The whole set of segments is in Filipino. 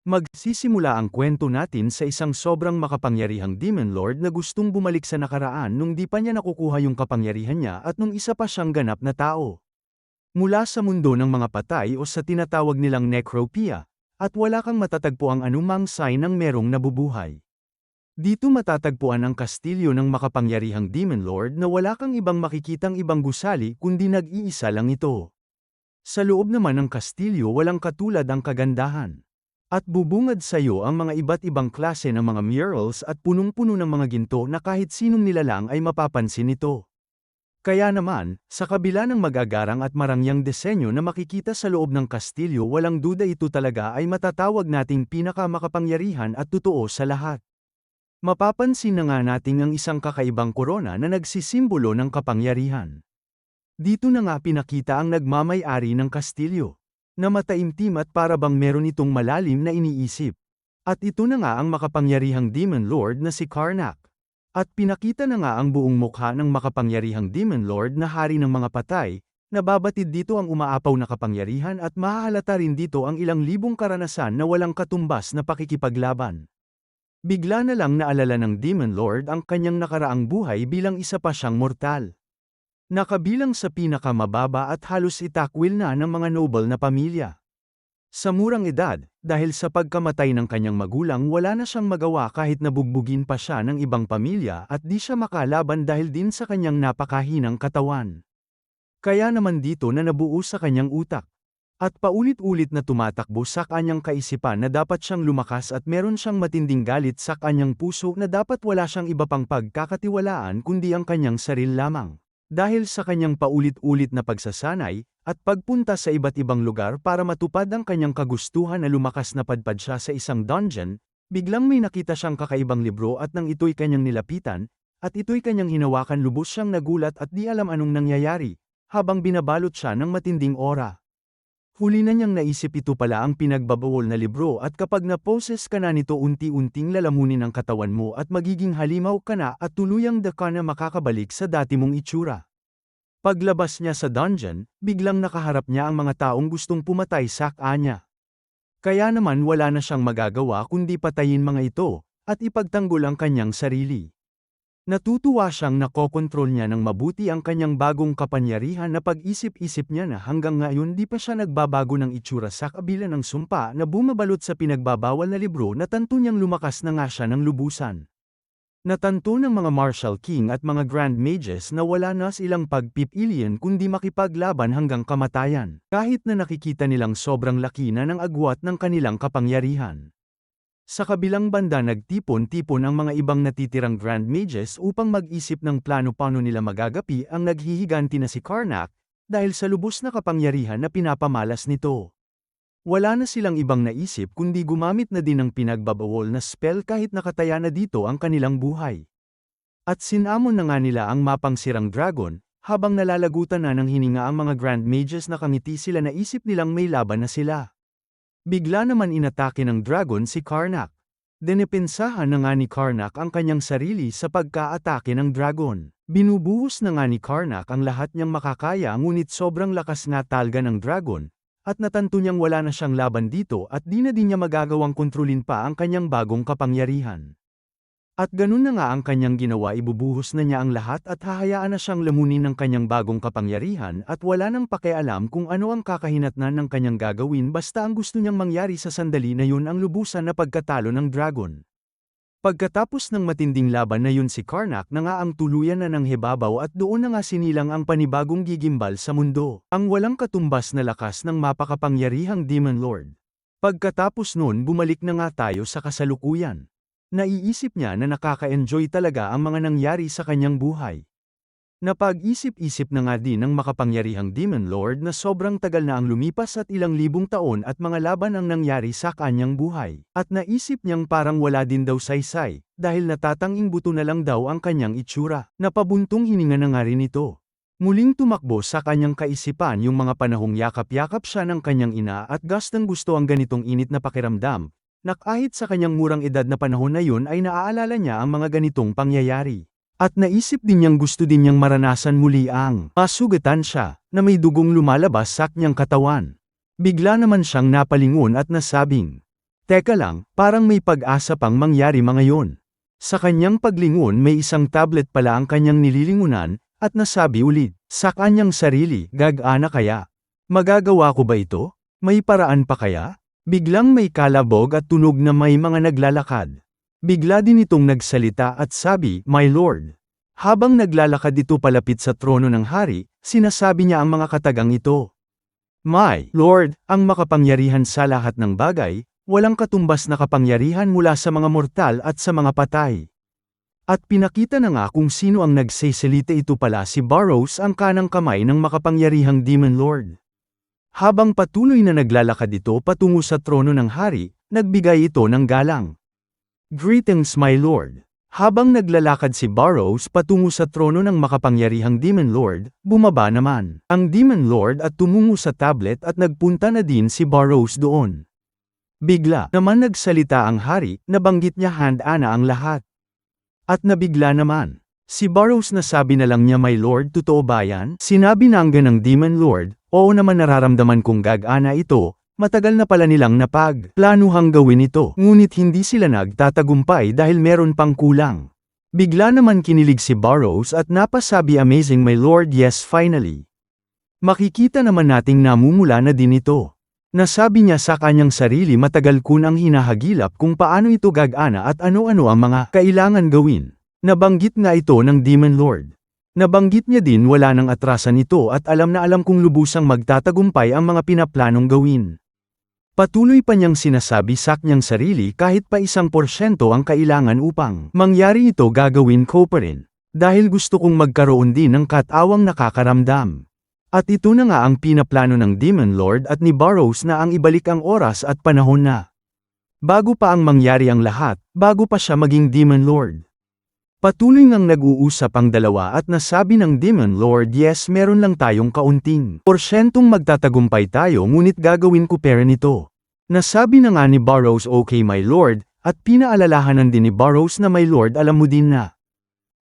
Magsisimula ang kwento natin sa isang sobrang makapangyarihang Demon Lord na gustong bumalik sa nakaraan nung di pa niya nakukuha yung kapangyarihan niya at nung isa pa siyang ganap na tao. Mula sa mundo ng mga patay o sa tinatawag nilang necropia, at wala kang matatagpuang anumang sign ng merong nabubuhay. Dito matatagpuan ang kastilyo ng makapangyarihang Demon Lord na wala kang ibang makikitang ibang gusali kundi nag-iisa lang ito. Sa loob naman ng kastilyo walang katulad ang kagandahan. At bubungad sa iyo ang mga iba't ibang klase ng mga murals at punong-puno ng mga ginto na kahit sinong nilalang ay mapapansin ito. Kaya naman, sa kabila ng magagarang at marangyang disenyo na makikita sa loob ng kastilyo walang duda ito talaga ay matatawag nating pinakamakapangyarihan at totoo sa lahat. Mapapansin na nga nating ang isang kakaibang korona na nagsisimbolo ng kapangyarihan. Dito na nga pinakita ang nagmamay-ari ng kastilyo, na mataimtim at para bang meron itong malalim na iniisip. At ito na nga ang makapangyarihang Demon Lord na si Karnak. At pinakita na nga ang buong mukha ng makapangyarihang Demon Lord na hari ng mga patay, nababatid dito ang umaapaw na kapangyarihan at mahahalata rin dito ang ilang libong karanasan na walang katumbas na pakikipaglaban. Bigla na lang naalala ng Demon Lord ang kanyang nakaraang buhay bilang isa pa siyang mortal. Nakabilang sa pinakamababa at halos itakwil na ng mga noble na pamilya. Sa murang edad, dahil sa pagkamatay ng kanyang magulang wala na siyang magawa kahit nabugbugin pa siya ng ibang pamilya at di siya makalaban dahil din sa kanyang napakahinang katawan. Kaya naman dito na nabuo sa kanyang utak. At paulit-ulit na tumatakbo sa kanyang kaisipan na dapat siyang lumakas at meron siyang matinding galit sa kanyang puso na dapat wala siyang iba pang pagkakatiwalaan kundi ang kanyang sarili lamang. Dahil sa kanyang paulit-ulit na pagsasanay, at pagpunta sa iba't ibang lugar para matupad ang kanyang kagustuhan na lumakas na padpad siya sa isang dungeon, biglang may nakita siyang kakaibang libro at nang ito'y kanyang nilapitan, at ito'y kanyang hinawakan lubos siyang nagulat at di alam anong nangyayari, habang binabalot siya ng matinding aura. Huli na niyang naisip ito pala ang pinagbabawal na libro at kapag na-poses ka na nito unti-unting lalamunin ang katawan mo at magiging halimaw ka na at tuluyang ka na makakabalik sa dati mong itsura. Paglabas niya sa dungeon, biglang nakaharap niya ang mga taong gustong pumatay sa kanya. Kaya naman wala na siyang magagawa kundi patayin mga ito, at ipagtanggol ang kanyang sarili. Natutuwa siyang nakokontrol niya ng mabuti ang kanyang bagong kapangyarihan na pag-isip-isip niya na hanggang ngayon di pa siya nagbabago ng itsura sa kabila ng sumpa na bumabalot sa pinagbabawal na libro na tanto niyang lumakas na nga siya ng lubusan. Natanto ng mga Martial King at mga Grand Mages na wala na silang pagpipilian kundi makipaglaban hanggang kamatayan, kahit na nakikita nilang sobrang laki na ng agwat ng kanilang kapangyarihan. Sa kabilang banda nagtipon-tipon ang mga ibang natitirang Grand Mages upang mag-isip ng plano paano nila magagapi ang naghihiganti na si Karnak, dahil sa lubos na kapangyarihan na pinapamalas nito. Wala na silang ibang naisip kundi gumamit na din ng pinagbabawal na spell kahit nakataya na dito ang kanilang buhay. At sinamon na nga nila ang mapangsirang dragon, habang nalalagutan na ng hininga ang mga Grand Mages na kangiti sila naisip nilang may laban na sila. Bigla naman inatake ng dragon si Karnak. Dinipensahan na nga ni Karnak ang kanyang sarili sa pagka-atake ng dragon. Binubuhos na nga ni Karnak ang lahat niyang makakaya ngunit sobrang lakas na talga ng dragon, at natanto niyang wala na siyang laban dito at di na din niya magagawang kontrolin pa ang kanyang bagong kapangyarihan. At ganun na nga ang kanyang ginawa, ibubuhos na niya ang lahat at hahayaan na siyang lamunin ng kanyang bagong kapangyarihan at wala nang pakialam kung ano ang kakahinatnan ng kanyang gagawin basta ang gusto niyang mangyari sa sandali na yun ang lubusan na pagkatalo ng dragon. Pagkatapos ng matinding laban na yun si Karnak na nga ang tuluyan na ng hebabaw at doon na nga sinilang ang panibagong gigimbal sa mundo, ang walang katumbas na lakas ng mapakapangyarihang Demon Lord. Pagkatapos nun bumalik na nga tayo sa kasalukuyan. Naiisip niya na nakaka-enjoy talaga ang mga nangyari sa kanyang buhay. Napag-isip-isip na nga din ng makapangyarihang Demon Lord na sobrang tagal na ang lumipas at ilang libong taon at mga laban ang nangyari sa kanyang buhay. At naisip niyang parang wala din daw saysay, dahil natatanging buto na lang daw ang kanyang itsura. Napabuntong hininga na nga rin ito. Muling tumakbo sa kanyang kaisipan yung mga panahong yakap-yakap siya ng kanyang ina at gustong gusto ang ganitong init na pakiramdam. Na kahit sa kanyang murang edad na panahon na yun ay naaalala niya ang mga ganitong pangyayari. At naisip din niyang gusto din niyang maranasan muli ang masugatan siya, na may dugong lumalabas sa kanyang katawan. Bigla naman siyang napalingon at nasabing, Teka lang, parang may pag-asa pang mangyari ngayon. Sa kanyang paglingon may isang tablet pala ang kanyang nililingunan, at nasabi ulit, sa kanyang sarili, gag-ana kaya? Magagawa ko ba ito? May paraan pa kaya? Biglang may kalabog at tunog na may mga naglalakad. Bigla din itong nagsalita at sabi, My Lord. Habang naglalakad ito palapit sa trono ng hari, sinasabi niya ang mga katagang ito. My Lord, ang makapangyarihan sa lahat ng bagay, walang katumbas na kapangyarihan mula sa mga mortal at sa mga patay. At pinakita na nga kung sino ang nagsasalita, ito pala si Barrows, ang kanang kamay ng makapangyarihang Demon Lord. Habang patuloy na naglalakad ito patungo sa trono ng hari, nagbigay ito ng galang. Greetings my Lord. Habang naglalakad si Barrows patungo sa trono ng makapangyarihang Demon Lord, bumaba naman ang Demon Lord at tumungo sa tablet at nagpunta na din si Barrows doon. Bigla naman nagsalita ang hari, nabanggit niya handa na ang lahat. At nabigla naman. Si Barrows na sabi na lang niya, My Lord, totoo ba yan? Sinabi na ang ganang Demon Lord, oo naman, nararamdaman kong gag-ana ito, matagal na pala nilang napag-planuhang gawin ito, ngunit hindi sila nagtatagumpay dahil meron pang kulang. Bigla naman kinilig si Barrows at napasabi, Amazing my Lord, yes finally. Makikita naman nating namumula na din ito. Nasabi niya sa kanyang sarili, matagal ko nang hinahagilap kung paano ito gag-ana at ano-ano ang mga kailangan gawin. Nabanggit nga ito ng Demon Lord. Nabanggit niya din wala nang atrasan ito at alam na alam kung lubusang magtatagumpay ang mga pinaplanong gawin. Patuloy pa niyang sinasabi sa kanyang sarili, kahit pa 1% ang kailangan upang mangyari ito, gagawin ko pa rin. Dahil gusto kong magkaroon din ng katawang nakakaramdam. At ito na nga ang pinaplano ng Demon Lord at ni Barrows, na ang ibalik ang oras at panahon na. Bago pa ang mangyari ang lahat, bago pa siya maging Demon Lord. Patuloy ngang nag-uusap ang dalawa at nasabi ng Demon Lord, yes, meron lang tayong kaunting porsyentong magtatagumpay tayo, ngunit gagawin ko pera nito. Nasabi na nga ni Barrows, okay my Lord, at pinaalalahanan din ni Barrows na, my Lord, alam mo din na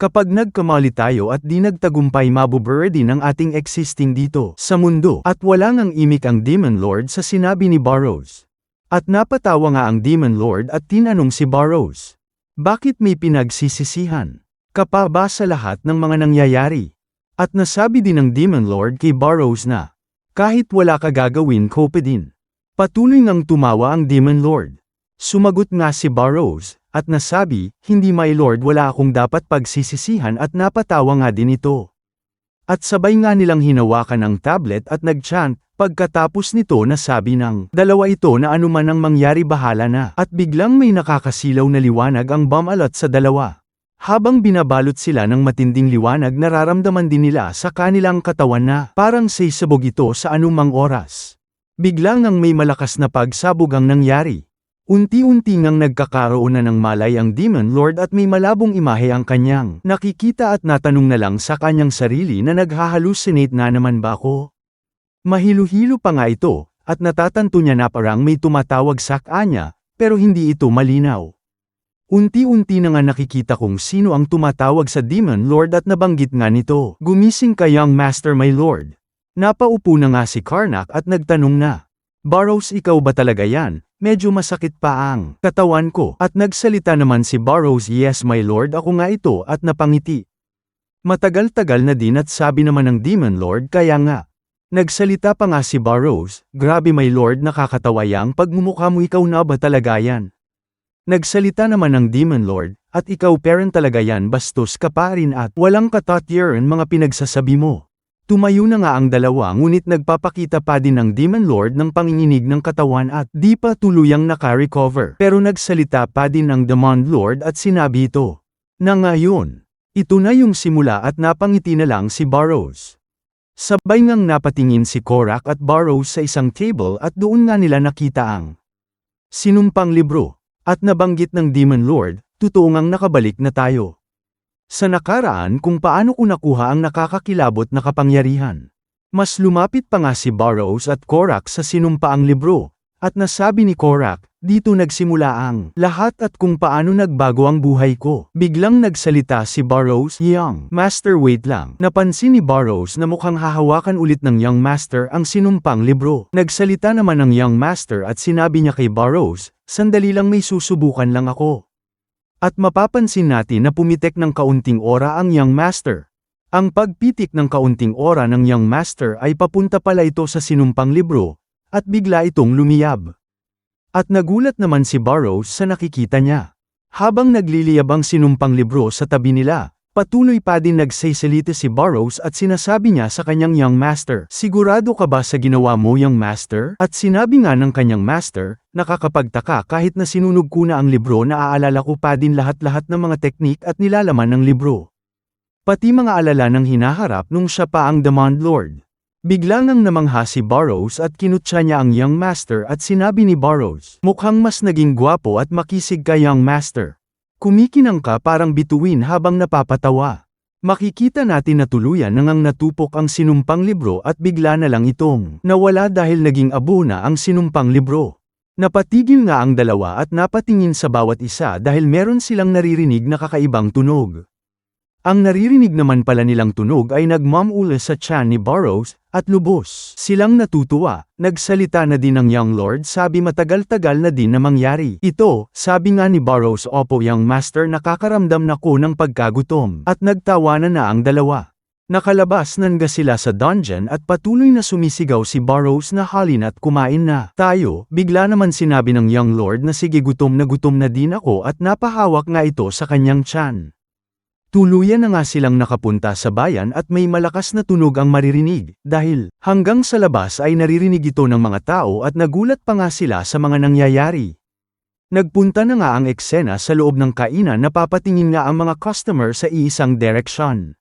kapag nagkamali tayo at di nagtagumpay, mabubura din ang ating existing dito sa mundo. At wala ngang imik ang Demon Lord sa sinabi ni Barrows. At napatawa nga ang Demon Lord at tinanong si Barrows, bakit may pinagsisisihan ka pa ba sa lahat ng mga nangyayari? At nasabi din ng Demon Lord kay Barrows na, kahit wala ka gagawin ko pa din. Patuloy ngang tumawa ang Demon Lord. Sumagot nga si Barrows, at nasabi, hindi my Lord, wala akong dapat pagsisisihan, at napatawa nga din ito. At sabay nga nilang hinawakan ang tablet at nag-chant. Pagkatapos nito nasabi ng dalawa ito na anuman ang mangyari bahala na, at biglang may nakakasilaw na liwanag ang bumalat sa dalawa. Habang binabalot sila ng matinding liwanag, nararamdaman din nila sa kanilang katawan na parang sisabog ito sa anumang oras. Biglang ang may malakas na pagsabog ang nangyari. Unti-unti ngang nagkakaroon na ng malay ang Demon Lord at may malabong imahe ang kanyang nakikita at natanong na lang sa kanyang sarili na naghahalusinate na naman ba ako? Mahilo-hilo pa nga ito, at natatanto niya na parang may tumatawag sa kanya, pero hindi ito malinaw. Unti-unti na nga nakikita kung sino ang tumatawag sa Demon Lord at nabanggit nga nito, gumising ka young master my Lord. Napaupo na nga si Karnak at nagtanong na, Barrows, ikaw ba talaga yan? Medyo masakit pa ang katawan ko. At nagsalita naman si Barrows, yes my Lord, ako nga ito, at napangiti. Matagal-tagal na din at sabi naman ng Demon Lord, kaya nga. Nagsalita pa nga si Barrows, grabe my Lord, nakakatawa yang pagmumukha mo, ikaw na ba talaga yan? Nagsalita naman ng Demon Lord, at ikaw parent talaga yan, bastos ka pa rin at walang katatiran mga pinagsasabi mo. Tumayo na nga ang dalawa, ngunit nagpapakita pa din ng Demon Lord ng panginginig ng katawan at di pa tuluyang naka-recover. Pero nagsalita pa din ang Demon Lord at sinabi ito, na ngayon, ito na yung simula, at napangiti na lang si Barrows. Sabay ngang napatingin si Korak at Barrows sa isang table at doon nga nila nakita ang sinumpang libro. At nabanggit ng Demon Lord, totoo ngang nakabalik na tayo sa nakaraan kung paano ko nakuha ang nakakakilabot na kapangyarihan. Mas lumapit pa nga si Barrows at Korak sa sinumpaang libro, At nasabi ni Korak, dito nagsimula ang lahat at kung paano nagbago ang buhay ko. Biglang nagsalita si Burrows, Young Master wait lang. Napansin ni Burrows na mukhang hahawakan ulit ng Young Master ang sinumpang libro. Nagsalita naman ang Young Master at sinabi niya kay Burrows, sandali lang may susubukan lang ako. At mapapansin natin na pumitik ng kaunting ora ang Young Master. Ang pagpitik ng kaunting ora ng Young Master ay papunta pala ito sa sinumpang libro, at bigla itong lumiyab. At nagulat naman si Burrows sa nakikita niya. Habang nagliliyab ang sinumpang libro sa tabi nila, patuloy pa din nagsasalita si Burrows at sinasabi niya sa kanyang Young Master, sigurado ka ba sa ginawa mo Young Master? At sinabi nga ng kanyang Master, nakakapagtaka kahit na sinunog ko na ang libro naaalala ko pa din lahat-lahat ng mga teknik at nilalaman ng libro. Pati mga alala ng hinaharap nung siya pa ang Demand Lord. Bigla ngang namangha si Burrows at kinutya niya ang Young Master at sinabi ni Burrows, mukhang mas naging gwapo at makisig ka Young Master. Kumikinang ka parang bituin habang napapatawa. Makikita natin na tuluyan nang natupok ang sinumpang libro at bigla na lang itong nawala dahil naging abo na ang sinumpang libro. Napatigil nga ang dalawa at napatingin sa bawat isa dahil meron silang naririnig na kakaibang tunog. Ang naririnig naman pala nilang tunog ay nagmamula sa tiyan ni Burrows, at lubos silang natutuwa. Nagsalita na din ang Young Lord, sabi matagal-tagal na din na mangyari ito, sabi nga ni Burrows, opo Young Master, nakakaramdam na ko ng pagkagutom, at nagtawanan na ang dalawa. Nakalabas nanga sila sa dungeon at patuloy na sumisigaw si Burrows na halina't kumain na tayo. Bigla naman sinabi ng Young Lord na sige gutom na din ako at napahawak nga ito sa kanyang tiyan. Tuluyan na nga silang nakapunta sa bayan at may malakas na tunog ang maririnig, dahil hanggang sa labas ay naririnig ito ng mga tao at nagulat pa nga sila sa mga nangyayari. Nagpunta na nga ang eksena sa loob ng kainan, napapatingin nga ang mga customer sa iisang direksyon.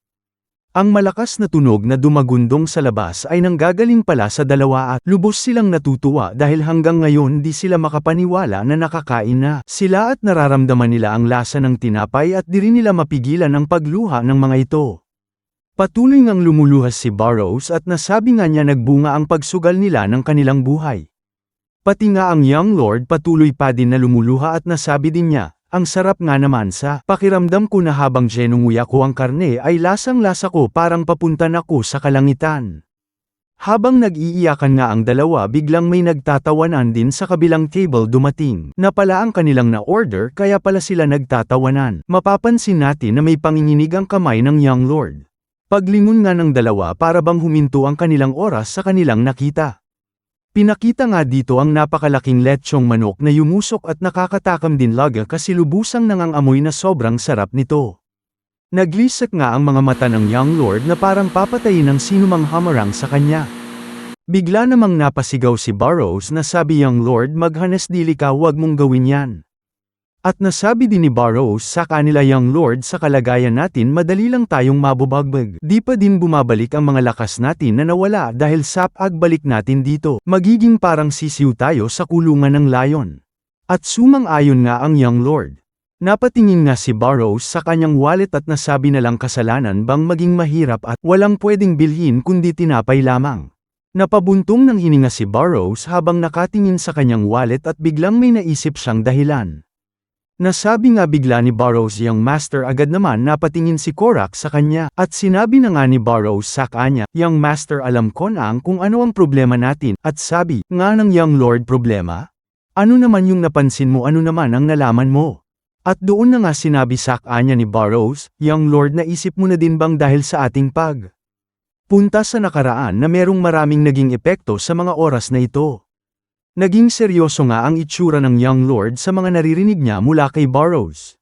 Ang malakas na tunog na dumagundong sa labas ay nanggagaling pala sa dalawa at lubos silang natutuwa dahil hanggang ngayon di sila makapaniwala na nakakain na sila at nararamdaman nila ang lasa ng tinapay at di rin nila mapigilan ang pagluha ng mga ito. Patuloy ngang lumuluhas si Burrows at nasabi nga niya nagbunga ang pagsugal nila ng kanilang buhay. Pati nga ang Young Lord patuloy pa din na lumuluha at nasabi din niya, ang sarap nga naman sa pakiramdam ko na habang ginunguya ko ang karne ay lasang-lasa ko parang papunta na ko sa kalangitan. Habang nag-iiyakan nga ang dalawa biglang may nagtatawanan din sa kabilang table dumating na pala ang kanilang na-order kaya pala sila nagtatawanan. Mapapansin natin na may panginginig ang kamay ng Young Lord. Paglingon nga ng dalawa para bang huminto ang kanilang oras sa kanilang nakita. Pinakita nga dito ang napakalaking letsyong manok na yumusok at nakakatakam din laga kasi lubusang nangangamoy na sobrang sarap nito. Naglisak nga ang mga mata ng Young Lord na parang papatayin ng sinumang hamarang sa kanya. Bigla namang napasigaw si Burrows na sabi Young Lord maghanas dili ka, wag mong gawin yan. At nasabi din ni Burrows sa kanila Young Lord sa kalagayan natin madali lang tayong mabubagbag. Di pa din bumabalik ang mga lakas natin na nawala dahil sa pagbalik natin dito. Magiging parang sisiw tayo sa kulungan ng layon. At sumang-ayon nga ang Young Lord. Napatingin nga si Burrows sa kanyang wallet at nasabi na lang kasalanan bang maging mahirap at walang pwedeng bilhin kundi tinapay lamang. Napabuntong ng hininga si Burrows habang nakatingin sa kanyang wallet at biglang may naisip siyang dahilan. Nasabi nga bigla ni Burrows Young Master, agad naman napatingin si Korak sa kanya, at sinabi na nga ni Burrows sa kanya, Young Master alam ko na kung ano ang problema natin, at sabi nga ng Young Lord problema? Ano naman yung napansin mo, ano naman ang nalaman mo? At doon na nga sinabi sa kanya ni Burrows, Young Lord naisip mo na din bang dahil sa ating punta sa nakaraan na merong maraming naging epekto sa mga oras na ito? Naging seryoso nga ang itsura ng Young Lord sa mga naririnig niya mula kay Burrows.